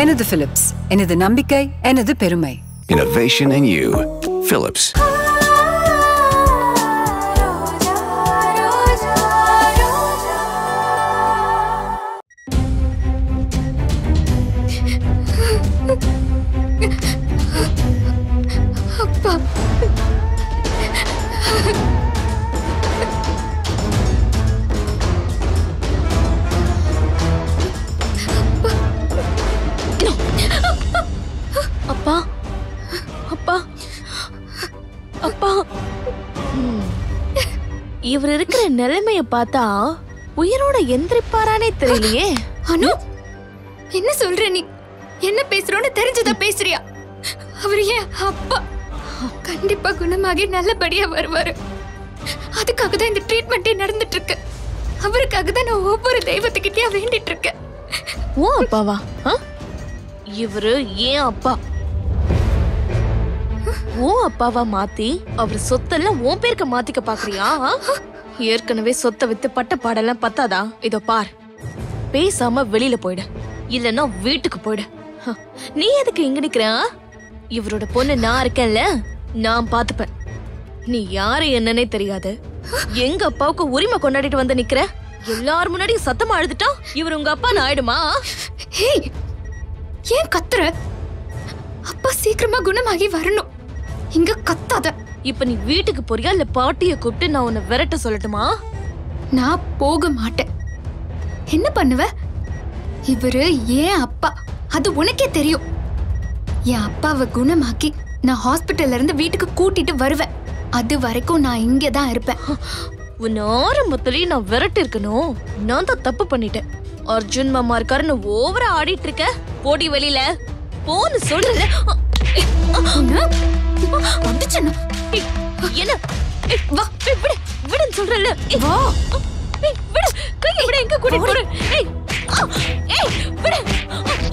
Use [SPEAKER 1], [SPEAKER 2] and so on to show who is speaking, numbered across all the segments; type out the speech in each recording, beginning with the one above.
[SPEAKER 1] எனது பிலிப்ஸ், எனது நம்பிக்கை, எனது பெருமை.
[SPEAKER 2] Innovation in you. Philips.
[SPEAKER 3] அப்பா,
[SPEAKER 4] அப்பா, அப்பா, அப்பா. இவர் இருக்கிற நிலைமைய பார்த்தா உயிரோட எந்திரிப்பாரானே தெரியலையே.
[SPEAKER 3] அனு, என்ன சொல்ற நீ? என்ன பேசுறோன்னு தெரிஞ்சதா பேசுறியா? அவர் ஏன் அப்பா. கண்டிப்பா குணமாகி நல்லபடியா வருவாரு. அதுக்காக தான் இந்த ட்ரீட்மெண்டே நடந்துட்டு இருக்கு. அவருக்காக தான் நான் ஒவ்வொரு தெய்வத்துக்கிட்டயா வேண்டிட்டு இருக்கேன்.
[SPEAKER 4] ஓ அப்பாவா? இவரு ஏன் அப்பா? ஓ அப்பாவா மாத்தி அவர் சொத்தெல்லாம் உன் பேருக்கு மாத்திக்க பாக்குறியா? ஏற்கனவே சொத்தை வித்து பட்ட பாடெல்லாம் பத்தாதா? இதோ பார், பேசாம வெளியில போயிடு, இல்லன்னா வீட்டுக்கு போயிடு. நீ எதுக்கு இங்க நிக்கிற? இவரோட பொண்ணு நான் இருக்கேன்ல, நான் பாத்துப்பேன். நீ யாரு என்னன்னே தெரியாது. எங்க அப்பாவுக்கு உரிமை கொண்டாடிட்டு வந்து நிக்கிற. எல்லாரும் முன்னாடியும் சத்தமா அழுதுட்டா இவர் உங்க அப்பா ஆயிடுமா?
[SPEAKER 3] ஏன் கத்துற? அப்பா சீக்கிரமா குணமாகி வரணும். இங்க கத்தாத.
[SPEAKER 4] இப்ப நீ வீட்டுக்கு போறியா இல்ல பாட்டிய கூப்பிட்டு நான் உன்னை விரட்ட சொல்லட்டுமா?
[SPEAKER 3] நான் போக மாட்டேன். என்ன பண்ணுவ? இவரு ஏன் அப்பா, அது உனக்கே தெரியும். என் அப்பாவை குணமாக்கி நான் ஹாஸ்பிட்டல்ல இருந்து வீட்டுக்கு கூட்டிட்டு வருவேன். அது வரைக்கும் நான் இங்கதான் இருப்பேன்.
[SPEAKER 4] உன் ஆரம்பத்திலேயே நான் விரட்டு இருக்கணும். நான் தான் தப்பு பண்ணிட்டேன். அர்ஜுன் மாமா இருக்காருன்னு ஓவரா ஆடிட்டு இருக்க. போடி வெளியில போன்னு சொல்றேன். என்ன வா விடு விடுன்னு சொல்றல. வா விடு, கையை விடு. எங்க கூட்டிட்டு போற? விடு.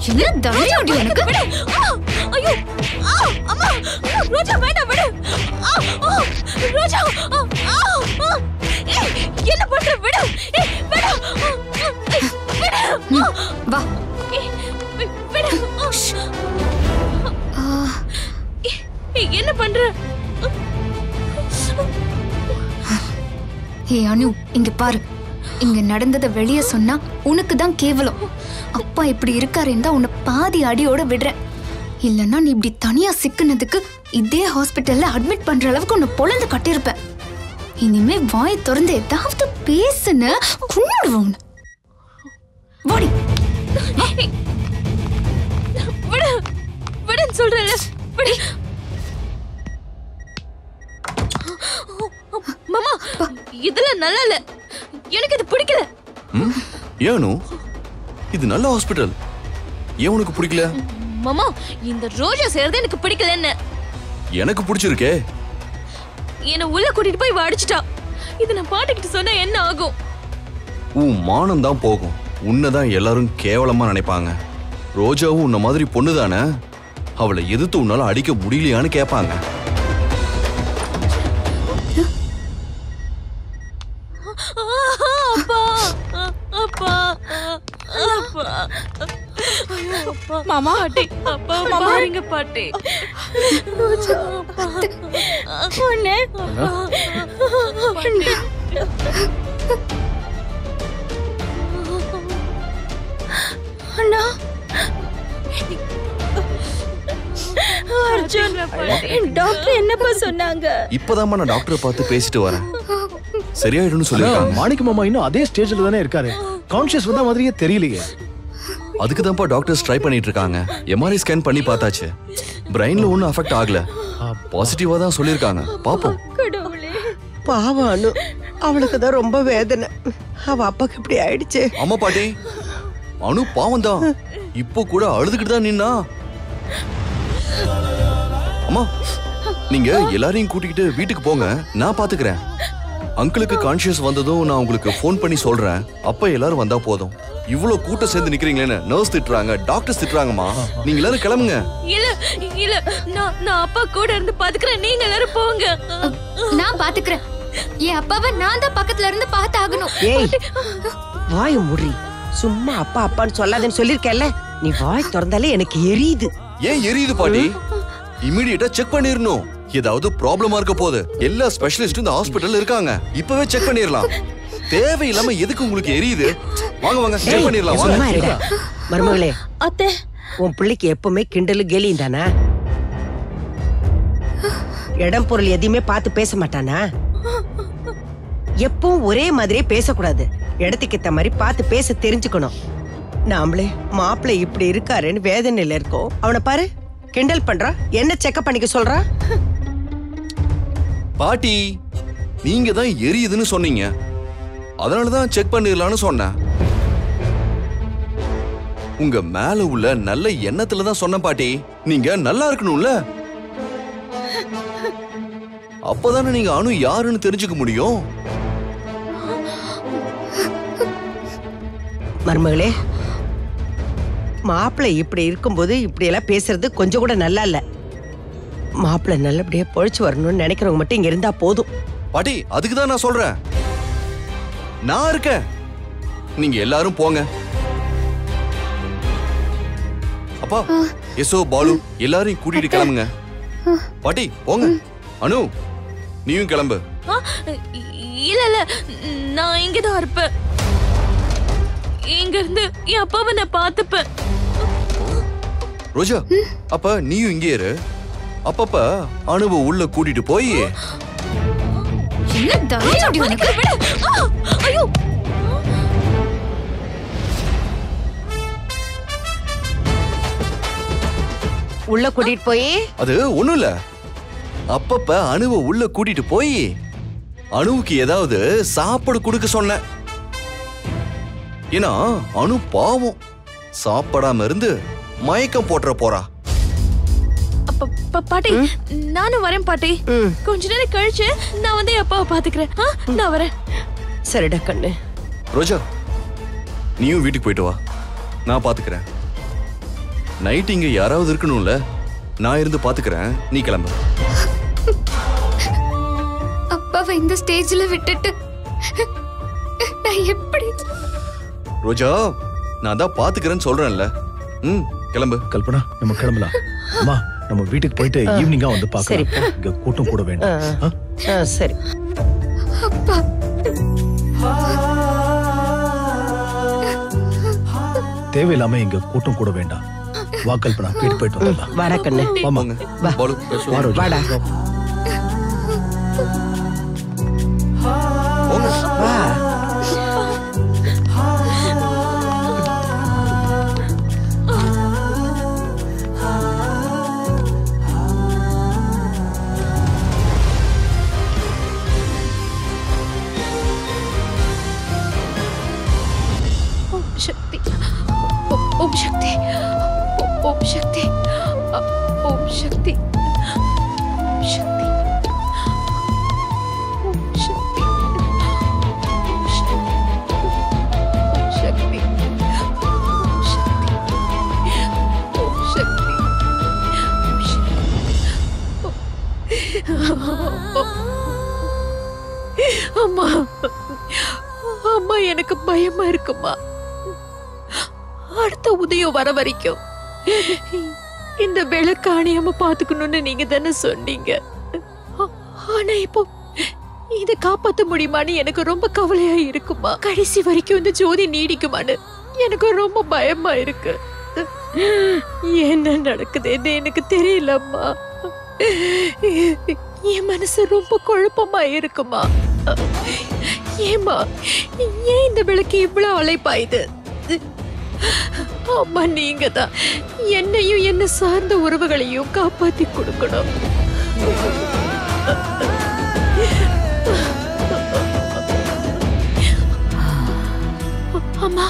[SPEAKER 3] என்ன தைரியம் உனக்கு?
[SPEAKER 4] விடு. ஐயோ அம்மா, ரோஜா வேண்டாம், விடு. ரோஜா என்ன பண்ற? விடு விடு விடு.
[SPEAKER 3] வா
[SPEAKER 4] விடு. என்ன பண்ற?
[SPEAKER 3] அனு, இங்க பாரு. இங்க நடந்ததை வெளியே சொன்னா உனக்கு தான் கேவலம். அப்பா இப்படி இருக்காருன்னு தான் உன்னை பாதி அடியோட விடுறேன். இல்லன்னா நீ இப்படி தனியா சிக்குனதுக்கு இதே ஹாஸ்பிட்டல்ல அட்மிட் பண்ற அளவுக்கு உன்னை பொழந்து கட்டியிருப்பேன். இனிமே வாய் திறந்து ஏதாவது பேசுன கொன்னுடுவோம். வாடி.
[SPEAKER 4] விடு விடுன்னு சொல்றல. விடு. மாமா, இதெல்லாம் நல்லா இல்ல. எனக்கு இது பிடிக்கல.
[SPEAKER 5] ஏனு, இது நல்ல ஹாஸ்பிடல். ஏன் உனக்கு பிடிக்கல?
[SPEAKER 4] மாமா, இந்த ரோஜா செய்யறது எனக்கு பிடிக்கல. என்ன?
[SPEAKER 5] எனக்கு பிடிச்சிருக்கே.
[SPEAKER 4] என்ன உள்ள கூட்டிட்டு போய் அடிச்சிட்டா. இது நான் பாட்டுக்கிட்டு சொன்னா என்ன ஆகும்?
[SPEAKER 5] உன் மானம் தான் போகும். உன்னதான் எல்லாரும் கேவலமா நினைப்பாங்க. ரோஜாவும் உன்ன மாதிரி பொண்ணுதானே, அவளை எதிர்த்து உன்னால அடிக்க முடியலையான்னு கேட்பாங்க.
[SPEAKER 4] மாமா, பாட்டி, அப்பா பாருங்க பாட்டி.
[SPEAKER 3] அண்ணா,
[SPEAKER 4] அர்ஜுன்,
[SPEAKER 6] டாக்டர் என்னப்பா சொன்னாங்க?
[SPEAKER 5] இப்பதான் நான் டாக்டரை பார்த்து பேசிட்டு வரேன். சரியாயிடும்னு சொல்லிருக்காங்க.
[SPEAKER 7] மாணிக்க மாமா இன்னும் அதே ஸ்டேஜ்ல தானே இருக்காரு. கான்ஷியஸ் வந்த மாதிரியே தெரியலையே.
[SPEAKER 5] அதுக்கு தான்ப்பா டாக்டர்ஸ் ட்ரை பண்ணிட்டு இருக்காங்க. எம்ஆர்ஐ ஸ்கேன் பண்ணி பார்த்தாச்சு. பிரெயின்ல ஒன்றும் அஃபெக்ட் ஆகல. பாசிட்டிவா தான் சொல்லிருக்காங்க. பாப்போம்.
[SPEAKER 6] பாவம் அனு, அவளுக்கு தான் ரொம்ப வேதனை. அவ அப்பாக்கு இப்படி ஆயிடுச்சு.
[SPEAKER 5] அம்மா பாட்டி, அனு பாவம் தான். இப்போ கூட அழுதுகிட்டு தான் நின்னா. அம்மா, நீங்க எல்லாரையும் கூட்டிக்கிட்டு வீட்டுக்கு போங்க, நான் பாத்துக்கிறேன். அங்கிளுக்கு கான்ஷியஸ் வந்ததும் நான் உங்களுக்கு ஃபோன் பண்ணி சொல்றேன். அப்ப எல்லாரும் வந்தா போதும். இவ்வளவு கூட்டம் சேர்ந்து நிக்கிறீங்களேன்னு நர்ஸ் திட்டுறாங்க, டாக்டர்ஸ் திட்டுறாங்கம்மா. நீங்க எல்லாரும் கிளம்புங்க.
[SPEAKER 4] இல்ல இல்ல, நான் அப்பா கூட இருந்து பாத்துக்கிறேன். நீங்க எல்லாரும் போங்க.
[SPEAKER 3] நான் பாத்துக்கிறேன். என் அப்பாவை நான் தான் பக்கத்துல இருந்து பார்த்து ஆகணும்.
[SPEAKER 6] ஏய், வாய மூடி. சும்மா அப்பா அப்பான்னு சொல்லாதேன்னு சொல்லிருக்கேன்ல. நீ வாய் திறந்தாலே எனக்கு எரியுது.
[SPEAKER 5] ஏன் எரியுது பாட்டி? இமிடியேட்டா செக் பண்ணிரணும். ஏதாவது ப்ராப்ளமா இருக்க போகுது. எல்லா ஸ்பெஷலிஸ்டும் இந்த ஹாஸ்பிடல்ல இருக்காங்க. இப்பவே செக் பண்ணிரலாம். தேவையில்லாம எதுக்கு உங்களுக்கு எரியுது? வாங்க வாங்க செக் பண்ணிரலாம் வாங்க.
[SPEAKER 6] மருமகளே,
[SPEAKER 4] அத்தை,
[SPEAKER 6] உன் பிள்ளைக்கு எப்பவுமே கிண்டலு கேலியும் தானா? இடம் பொருள் எதையுமே பார்த்து பேச மாட்டானா? எப்பவும் ஒரே மாதிரியே பேசக்கூடாது. இடத்துக்கு ஏத்த மாதிரி பார்த்து பேச தெரிஞ்சுக்கணும். நாமளே மாப்பிள்ளை இப்படி இருக்காருன்னு வேதனையில இருக்கோம். அவனை பாரு, கிண்டல் பண்றா. என்ன செக்அப் பண்ணிக்க சொல்றா?
[SPEAKER 5] பாட்டி, நீங்க தான் எரியுதுன்னு சொன்னீங்க. அதனாலதான் செக் பண்ணிடலாம்னு சொன்னேன். உங்க மேல உள்ள நல்ல எண்ணத்துல தான் சொன்ன பாட்டி. நீங்க நல்லா இருக்கணும்ல, அப்பதானே நீங்க அனு யாருன்னு தெரிஞ்சுக்க முடியும்.
[SPEAKER 6] மருமகளே, மாப்பிள்ளை இப்படி இருக்கும்போது இப்படி எல்லாம் பேசுறது கொஞ்சம் கூட நல்லா இல்ல. மாப்பிள்ளை நல்லபடியா பொழைச்சு வரணும்னு நினைக்கிறவங்க மட்டும் இங்க இருந்தா போதும்.
[SPEAKER 5] பாட்டி, அதுக்குதான் நான் சொல்றேன். நான் இருக்கேன், நீங்க எல்லாரும் போங்க. அப்பா, யசோ, பாலு எல்லாரையும் கூட்டிட்டு கிளம்புங்க. பாட்டி போங்க. அனு, நீயும் கிளம்பு.
[SPEAKER 4] இல்ல இல்ல, நான் இங்கதான் இருப்பேன். இங்க இருந்து என் அப்பாவை நான் பாத்துப்பேன்.
[SPEAKER 5] ரோஜா, அப்ப நீயும் இங்கே இரு. அப்பப்ப அனுவை உள்ள கூட்டிட்டு போய்
[SPEAKER 3] என்ன தைரியம் உனக்கு?
[SPEAKER 4] ஐயோ,
[SPEAKER 6] உள்ள கூட்டிட்டு போய்
[SPEAKER 5] அது ஒண்ணும் இல்ல. அப்பப்ப அனுவை உள்ள கூட்டிட்டு போய் அனுவுக்கு ஏதாவது சாப்பாடு கொடுக்க சொன்ன. ஏன்னா அனு பாவம் சாப்பிடாம இருந்து மயக்கம் போட்டுற போறா.
[SPEAKER 4] பாட்டி, நானும் வரேன் பாட்டி. கொஞ்ச நேரம் கழிச்சு நான் வந்து என் அப்பாவை பாத்துக்கிறேன். நான் வரேன்.
[SPEAKER 6] சரிடா கண்ணு.
[SPEAKER 5] ரோஜா, நீயும் வீட்டுக்கு போயிட்டு வா, நான் பாத்துக்கிறேன். நைட் இங்க யாராவது இருக்கணும்ல, நான் இருந்து பாத்துக்கிறேன். நீ கிளம்பு.
[SPEAKER 3] அப்பாவை இந்த ஸ்டேஜ்ல விட்டுட்டு நான் எப்படி?
[SPEAKER 5] ரோஜா, நான் தான் பாத்துக்கிறேன்னு சொல்றேன்ல. கிளம்பு.
[SPEAKER 7] கல்பனா, நம்ம கிளம்பலாம். அம்மா, நம்ம வீட்டுக்கு போயிட்டு ஈவினிங்கா வந்து பார்க்கலாம். இங்க கூட்டம் கூட வேண்டாம்.
[SPEAKER 6] சரி.
[SPEAKER 3] அப்பா,
[SPEAKER 7] தேவையில்லாம இங்க கூட்டம் கூட வேண்டாம். வா கல்பனா, வீட்டுக்கு போயிட்டு வந்துடலாம்.
[SPEAKER 6] வாடா கண்ணு.
[SPEAKER 5] வாங்க.
[SPEAKER 6] வா.
[SPEAKER 5] பாலு, யசோ,
[SPEAKER 7] வா ரோஜா.
[SPEAKER 6] வாடா.
[SPEAKER 5] போங்க.
[SPEAKER 6] வா.
[SPEAKER 4] शक्ति, ओम शक्ति, ओम शक्ति, ओम शक्ति, ओम शक्ति, ओम शक्ति, ओम शक्ति, ओम शक्ति, अम्मा अम्मा எனக்கு பயமா இருக்குமா. அடுத்த உதயம் வர வரைக்கும் இந்த விளக்காணியாம பாத்துக்கணும்னு நீங்க தானே சொன்னீங்க. ஆனா இப்போ இதை காப்பாத்த முடியுமான்னு எனக்கு ரொம்ப கவலையா இருக்குமா. கடைசி வரைக்கும் இந்த ஜோதி நீடிக்குமான்னு எனக்கு ரொம்ப பயமா இருக்கு. என்ன நடக்குதுன்னு எனக்கு தெரியலம்மா. என் மனசு ரொம்ப குழப்பமா இருக்குமா. ஏமா, ஏன் இந்த விளக்கு இவ்வளவு அலைப்பாயுது? அம்மா, நீங்க தான் என்னையும் என்ன சார்ந்த உறவுகளையும் காப்பாத்தி கொடுக்கணும். அம்மா,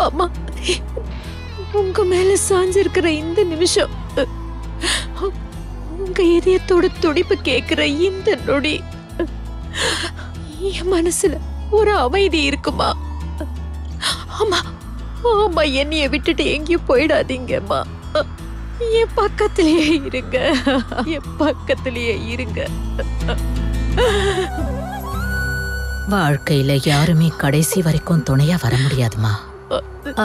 [SPEAKER 4] அம்மா, உங்க மேல சாஞ்சிருக்கிற இந்த நிமிஷம், உங்க இதயத்தோட துடிப்பு கேட்கிற இந்த நொடி என் மனசுல ஒரு அமைதி இருக்குமா. அம்மா, அம்மா, என்னைய விட்டுட்டு எங்கேயும் போயிடாதீங்கம்மா. என் பக்கத்திலேயே இருங்க, என் பக்கத்திலேயே இருங்க.
[SPEAKER 8] வாழ்க்கையில யாருமே கடைசி வரைக்கும் துணையா வர முடியாதுமா.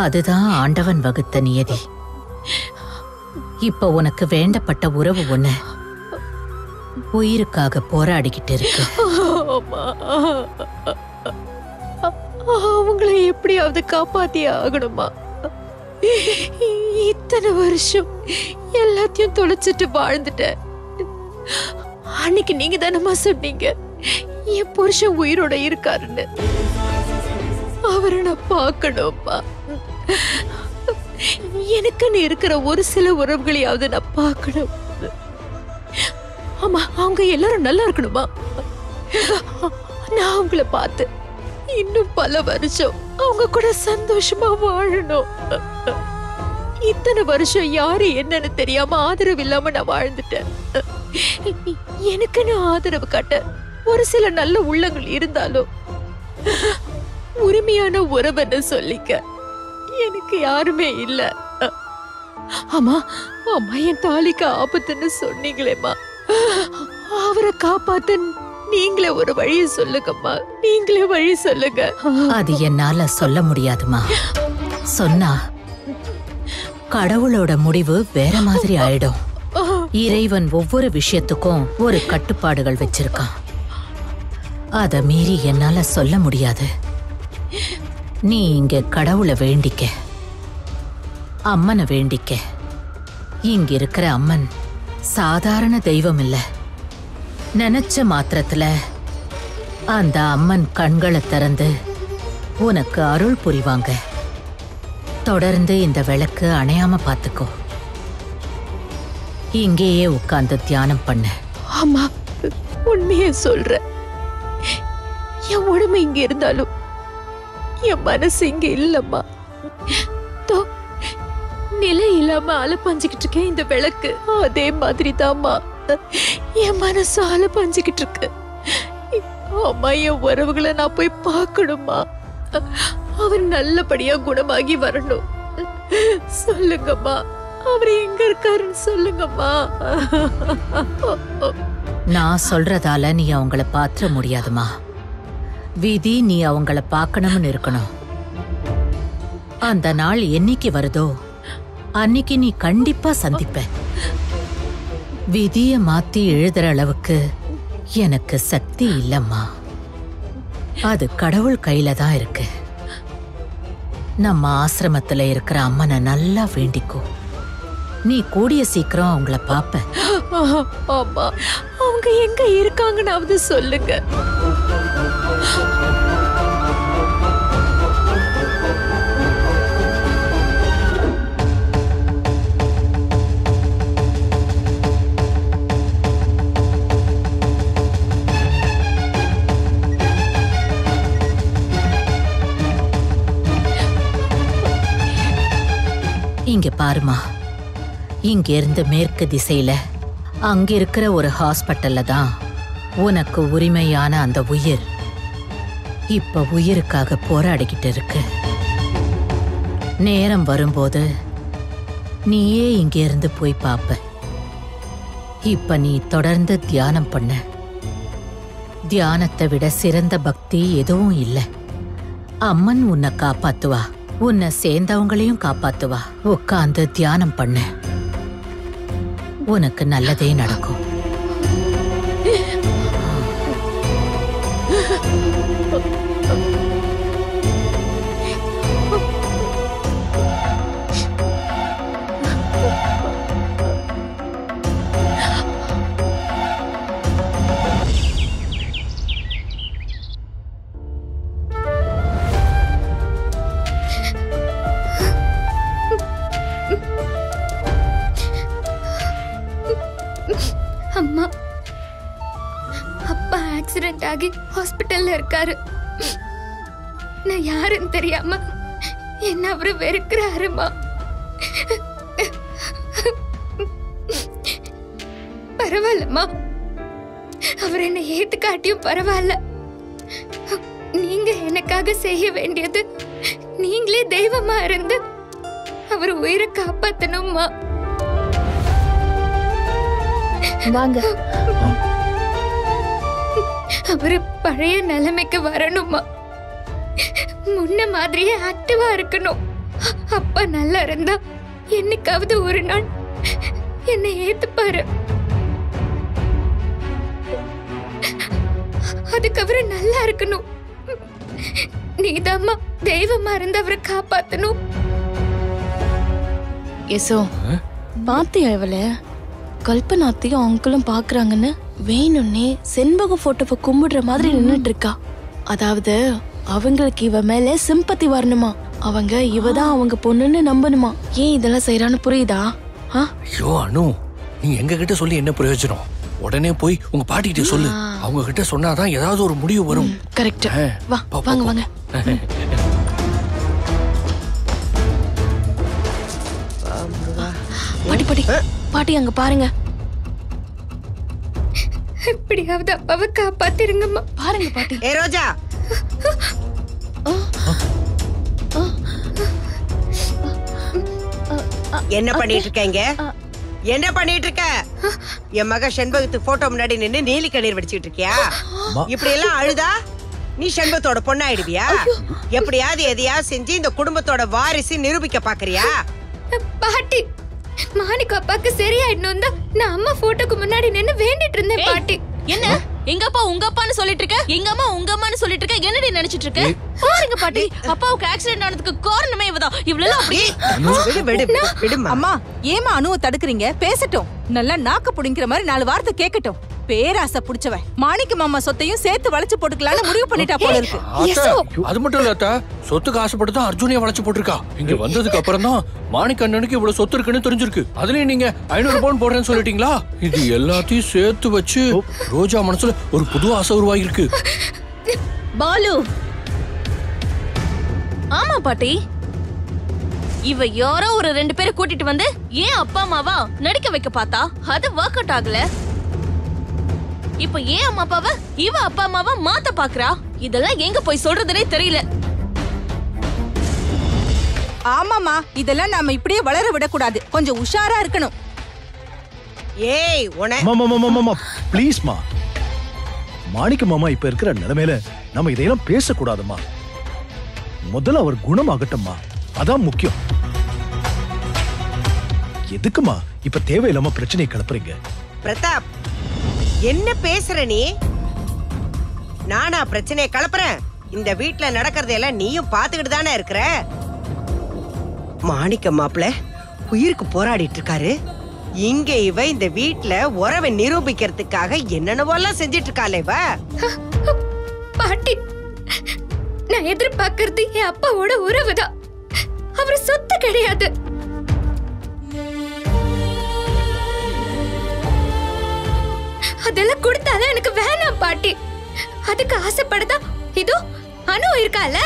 [SPEAKER 8] அதுதான் ஆண்டவன் வகுத்த நியதி. இப்ப உனக்கு வேண்டப்பட்ட உறவு ஒண்ணு உயிருக்காக போராடிக்கிட்டு இருக்கு.
[SPEAKER 9] அவங்களை எப்படியாவது காப்பாத்தியே ஆகணுமா? இத்தனை வருஷம் எல்லாத்தையும் தொலைச்சிட்டு வாழ்ந்துட்டேன். அன்னைக்கு நீங்க தானமா சொன்னீங்க என் புருஷன் உயிரோட இருக்காருன்னு. அவரை நான் பார்க்கணும்மா. எனக்குன்னு இருக்கிற ஒரு சில உறவுகளையாவது நான் பார்க்கணும். ஆமா, அவங்க எல்லாரும் நல்லா இருக்கணுமா? நான் அவங்கள பார்த்து இன்னும் பல வருஷம் அவங்க கூட சந்தோஷமா வாழணும். இத்தனை வருஷம் யாரு என்னன்னு தெரியாம ஆதரவு இல்லாம நான் வாழ்ந்துட்டேன். எனக்குன்னு ஆதரவு காட்ட ஒரு சில நல்ல உள்ளங்கள் இருந்தாலும் உரிமையான உறவுன்னு சொல்லிக்க எனக்கு யாருமே இல்ல. ஆமா அம்மா, என் தாலிக்கு ஆபத்துன்னு சொன்னீங்களேம்மா, அவரை காப்பாத்த நீங்களே ஒரு வழியை சொல்லுங்கம்மா. நீங்களே வழி சொல்லுங்க.
[SPEAKER 8] அது என்னால சொல்ல முடியாதுமா. சொன்னா கடவுளோட முடிவு வேற மாதிரி ஆயிடும். இறைவன் ஒவ்வொரு விஷயத்துக்கும் ஒரு கட்டுப்பாடுகள் வச்சிருக்கான். அத மீறி என்னால சொல்ல முடியாது. நீ இங்க கடவுளை வேண்டிக்க, அம்மனை வேண்டிக்க. இங்க இருக்கிற அம்மன் சாதாரண தெய்வம் இல்ல. நினைச்ச மாத்திரத்துல அந்த அம்மன் கண்களை திறந்து உனக்கு அருள் புரிவாங்க. தொடர்ந்து இந்த விளக்கு அணையாம பாத்துக்கோ. இங்கேயே உட்கார்ந்து தியானம் பண்ண.
[SPEAKER 9] ஆமா, உண்மையே சொல்ற. என் உடம்பு இங்க இருந்தாலும் என் மனசு இங்க இல்லம்மா. நிலை இல்லாம அலப்பாஞ்சுக்கிட்டு இருக்கேன் இந்த விளக்கு. அதே மாதிரி தான்மா என் மனசு அலப்பாஞ்சுக்கிட்டு இருக்கு. அம்மா, என் உறவுகளை நான் போய் பார்க்கணுமா? அவர் நல்லபடியா குணமாகி வரணும். சொல்லுங்கம்மா, அவர் எங்க இருக்காருன்னு சொல்லுங்கம்மா.
[SPEAKER 8] நான் சொல்றதால நீ அவங்கள பாத்திர முடியாதுமா. விதி நீ அவங்கள பார்க்கணும்னு இருக்கணும். அந்த நாள் என்னைக்கு வருதோ அன்னைக்கு நீ கண்டிப்பா சந்திப்ப. விதிய மாத்தி எழுதுற அளவுக்கு எனக்கு சக்தி இல்லம்மா. அது கடவுள் கையில தான் இருக்கு. நம்ம ஆசிரமத்துல இருக்கிற அம்மனை நல்லா வேண்டிக்கோ. நீ கூடிய சீக்கிரம் அவங்கள பாப்ப.
[SPEAKER 9] ஆமா, அவங்க எங்க இருக்காங்கன்னாவது சொல்லுங்க.
[SPEAKER 8] இங்க பாருமா, இங்க இருந்து மேற்கு திசையில அங்க இருக்கிற ஒரு ஹாஸ்பிட்டல்ல தான் உனக்கு உரிமையான அந்த உயிர் இப்ப உயிருக்காக போராடிக்கிட்டு இருக்கு. நேரம் வரும்போது நீயே இங்க இருந்து போய் பாப்ப. இப்ப நீ தொடர்ந்து தியானம் பண்ண. தியானத்தை விட சிறந்த பக்தி எதுவும் இல்ல. அம்மன் உன்னை காப்பாத்துவா, உன்னை சேர்ந்தவங்களையும் காப்பாத்துவா. உட்கார்ந்து தியானம் பண்ண, உனக்கு நல்லதே நடக்கும்.
[SPEAKER 3] அம்மா, அப்பா ஆக்சிடென்ட் ஆகி ஹாஸ்பிட்டல்ல இருக்காரு. நான் யாருன்னு தெரியாம என்ன அவரு வெறுக்கிறாருமா. பரவாயில்லம்மா, அவர் என்ன ஏத்துக்காட்டியும் பரவாயில்ல. நீங்க எனக்காக செய்ய வேண்டியது நீங்களே தெய்வமா இருந்து அவர் உயிரை காப்பாத்தணும்மா.
[SPEAKER 4] வாங்க.
[SPEAKER 3] அவரு பழைய நிலைமைக்கு வரணுமா. முன்ன மாதிரியே ஆக்டிவா இருக்கணும். அப்பா நல்லா இருந்தா என்னைக்காவது ஒரு நாள் என்னை ஏத்துப்பாரு. அதுக்கு அவரு நல்லா இருக்கணும். நீதாம்மா தெய்வமா இருந்து அவரை காப்பாத்தணும்.
[SPEAKER 4] யசோ பாத்தியா இவள கல்பனாத்தையும் அங்கிளும் பாக்குறாங்கன்னு வேணும்னே செண்பக போட்டோவை கும்பிடுற மாதிரி நின்னுட்டு இருக்கா. அதாவது அவங்களுக்கு இவ மேல சிம்பத்தி வரணுமா, அவங்க இவதான் அவங்க பொண்ணுன்னு நம்பணுமா. ஏன் இதெல்லாம் செய்யறான்னு புரியுதா?
[SPEAKER 7] ஐயோ அனு, நீ எங்க கிட்ட சொல்லி என்ன பிரயோஜனம்? உடனே போய் உங்க பாட்டி கிட்ட சொல்லு. அவங்க கிட்ட சொன்னாதான் ஏதாவது ஒரு முடிவு வரும்.
[SPEAKER 4] கரெக்ட். வா வாங்க வாங்க. பாட்டி பாட்டி பாட்டி அங்க பாருங்க.
[SPEAKER 3] எப்படியாவது அப்பாவை காப்பாத்திருங்கம்மா.
[SPEAKER 4] பாருங்க பாட்டி.
[SPEAKER 6] ஏ ரோஜா, என்ன பண்ணிட்டு இருக்கீங்க? என்ன பண்ணிட்டு இருக்க? என் மக செண்பகத்து போட்டோ முன்னாடி நின்னு நீலி கண்ணீர் வடிச்சிட்டு இருக்கியா? இப்படி எல்லாம் அழுதா நீ செண்பகத்தோட பொண்ணாயிடுவியா? எப்படியாவது எதையாவது செஞ்சு இந்த குடும்பத்தோட வாரிசு நிரூபிக்க பாக்குறியா?
[SPEAKER 3] பாட்டி, மாணிக்கு அப்பாக்கு சரியாயிடணும் தான் நான் அம்மா போட்டோக்கு முன்னாடி நின்னு வேண்டிட்டு இருந்தேன். பாட்டி
[SPEAKER 4] என்ன எங்க அப்பா உங்க அப்பான்னு சொல்லிட்டு இருக்க, எங்க அம்மா உங்க அம்மான்னு சொல்லிட்டு இருக்க, என்னடி நினைச்சிட்டு இருக்க? பாருங்க பாட்டி, அப்பாவுக்கு ஆக்சிடென்ட் ஆனதுக்கு காரணமே இவதான். இவ்வளவு அப்படி
[SPEAKER 10] அம்மா ஏமா அனுவை தடுக்குறீங்க? பேசட்டும், நல்லா நாக்க புடிங்கிற மாதிரி 4 வார்த்தை கேட்கட்டும். பேராசை புடிச்சவன் மாணிக்க மாமா சொத்தையும் சேர்த்து வளைச்சு போட்டுக்கலாம்னு முடிவு பண்ணிட்டா போல இருக்கு.
[SPEAKER 7] அது மட்டும் இல்ல, சொத்துக்கு ஆசைப்பட்டு தான் அர்ஜுனியா வளைச்சு போட்டிருக்கா. இங்க வந்ததுக்கு அப்புறம் தான் மாணிக்க அண்ணனுக்கு இவ்வளவு சொத்து இருக்குன்னு தெரிஞ்சிருக்கு. அதுலயும் நீங்க 500 பவுன் போடுறேன்னு சொல்லிட்டீங்களா? இது எல்லாத்தையும் சேர்த்து வச்சு ரோஜா மனசுல ஒரு புது ஆசை உருவாகிருக்கு.
[SPEAKER 4] பாலு. ஆமா பாட்டி, இவ யாரோ ஒரு 2 பேரை கூட்டிட்டு வந்து ஏன் அப்பா அம்மாவா நடிக்க வைக்க பார்த்தா, அது ஒர்க் அவுட் ஆகல. இப்ப ஏன் அம்மா அப்பாவ இவ அப்பா அம்மாவா மாத்த பாக்குறா? இதெல்லாம் எங்க போய் சொல்றதுனே தெரியல.
[SPEAKER 10] ஆமாமா, இதெல்லாம் நாம இப்படியே வளர விடக்கூடாது. கொஞ்சம் உஷாரா இருக்கணும்.
[SPEAKER 6] ஏய்
[SPEAKER 7] ப்ளீஸ்மா, மாணிக்க மாமா இப்ப இருக்கிற நிலைமையில நம்ம இதையெல்லாம் பேசக்கூடாதுமா. முதல்ல அவர் குணமாகட்டும்மா, அதான் முக்கியம். எதுக்குமா இப்ப தேவையில்லாம பிரச்சனையை கிளப்புறீங்க?
[SPEAKER 6] பிரதாப், என்ன பேசுற நீ? நானா பிரச்சனையை கிளப்புறேன்? இந்த வீட்டுல நடக்கிறதெல்லாம் நீயும் பாத்துக்கிட்டு தானே இருக்கிற. மாணிக்க மாப்பிள்ள உயிருக்கு போராடிட்டு இருக்காரு. இங்க இவ இந்த வீட்டுல உறவை நிரூபிக்கிறதுக்காக என்னென்னவெல்லாம் செஞ்சிட்டு இருக்காளே இவ.
[SPEAKER 3] பாட்டி, நான் எதிர்பார்க்கறது என் அப்பாவோட உறவுதான், அவரு சொத்து கிடையாது. அதெல்லாம் கொடுத்தாலும் எனக்கு வேணாம் பாட்டி. அதுக்கு ஆசைப்படுதா இதோ அனு இருக்கால,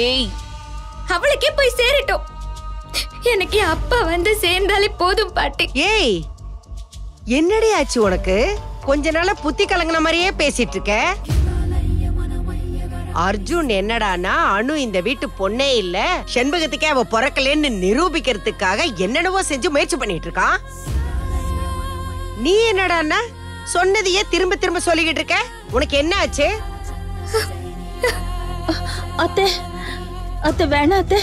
[SPEAKER 4] ஏய்
[SPEAKER 3] அவளுக்கே போய் சேரட்டும். எனக்கு அப்பா வந்து சேர்ந்தாலே போதும் பாட்டி.
[SPEAKER 6] ஏய், என்னடி ஆச்சு உனக்கு? கொஞ்ச நாளா புத்தி கலங்கின மாதிரியே பேசிட்டு இருக்க. அர்ஜுன் என்னடானா அனு இந்த வீட்டு பொண்ணே இல்ல, செண்பகத்துக்கே அவ பிறக்கலன்னு நிரூபிக்கிறதுக்காக என்னென்னவோ செஞ்சு முயற்சி பண்ணிட்டு இருக்கான். நீ என்னடானா சொன்னதையே திரும்ப திரும்ப சொல்லிக்கிட்டு இருக்க. உனக்கு என்ன ஆச்சு?
[SPEAKER 9] அத்தை அத்தை வேணாம் அத்தை,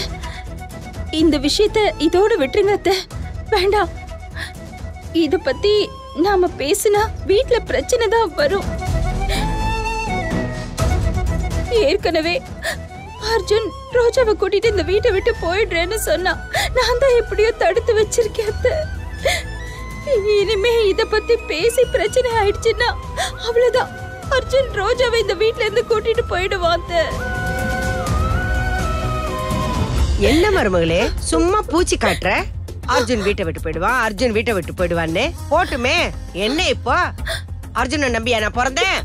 [SPEAKER 9] இந்த விஷயத்த இதோட விட்டுருங்க அத்தை. வேண்டாம், இத பத்தி நாம பேசினா வீட்ல பிரச்சனை தான் வரும். ஏற்கனவே அர்ஜுன் ரோஜாவை கூட்டிட்டு இந்த வீட்டை விட்டு போயிடுறேன்னு சொன்னா, நான் தான் எப்படியோ தடுத்து வச்சிருக்கேன் அத்தை. இனிமே இத பத்தி பேசி பிரச்சனை ஆயிடுச்சுன்னா அவ்வளவுதான், அர்ஜுன் ரோஜாவை இந்த வீட்ல இருந்து கூட்டிட்டு போயிடுவான்.
[SPEAKER 6] என்ன மருமகளே சும்மா பூச்சி காட்டுற? அர்ஜுன் வீட்டை விட்டு போயிடுவான், அர்ஜுன் வீட்டை விட்டு போயிடுவான்னு போட்டுமே. என்ன இப்போ அர்ஜுனை நம்பியா நான் பிறந்தேன்?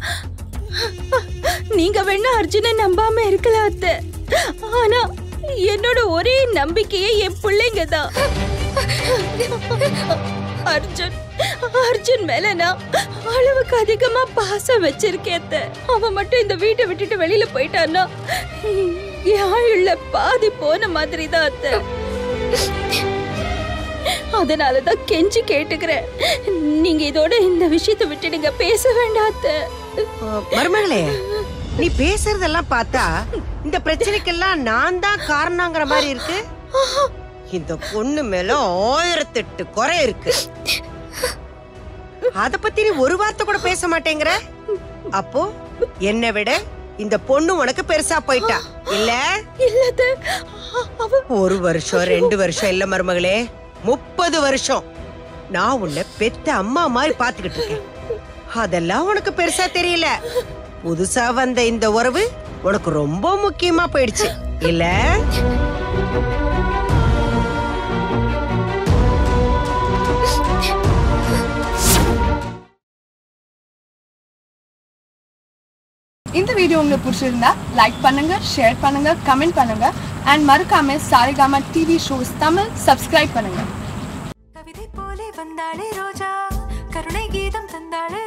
[SPEAKER 9] நீங்க வேணா அர்ஜுனை நம்பாம இருக்கலாம் அத்தை, ஆனா என்னோட ஒரே நம்பிக்கையே என் பிள்ளைங்க தான். அர்ஜுன் மேல நான் அளவுக்கு அதிகமா பாசம் வச்சிருக்கேன். அவன் மட்டும் இந்த வீட்டை விட்டுட்டு வெளியில போயிட்டான்னா யாழுள்ள பாதி போன மாதிரி தான் அத்தை. அதனாலதான் கெஞ்சி கேட்டுக்கிறேன், நீங்க இதோட இந்த விஷயத்தை விட்டுடுங்க, பேச வேண்டாம் அத்தை.
[SPEAKER 6] மருமகளே, நீ பேசுறதெல்லாம் பார்த்தா இந்த பிரச்சனைக்கெல்லாம் நான் தான் காரணங்கிற மாதிரி இருக்கு. இந்த பொண்ணு மேல 1008 குறை இருக்கு. அத பத்தி நீ ஒரு வார்த்தை கூட பேச மாட்டேங்கிற. அப்போ என்னை விட இந்த பொண்ணு உனக்கு பெருசா போயிட்டா இல்ல? ஒரு வருஷம் 2 வருஷம் இல்ல மருமகளே, 30 வருஷம் நான் உன்னை பெத்த அம்மா மாதிரி பாத்துக்கிட்டு இருக்கேன். அதெல்லாம் உனக்கு பெருசா தெரியல. புதுசா வந்த இந்த உறவு உனக்கு ரொம்ப முக்கியமா போயிடுச்சு இல்ல?
[SPEAKER 11] இந்த வீடியோ உங்களுக்கு பிடிச்சிருந்தா லைக் பண்ணுங்க, ஷேர் பண்ணுங்க, கமெண்ட் பண்ணுங்க and மறக்காம Saregama TV shows Tamil subscribe பண்ணுங்க.
[SPEAKER 12] கவிதை போலே வந்தாளே ரோஜா, கருணை கீதம் தந்தாளே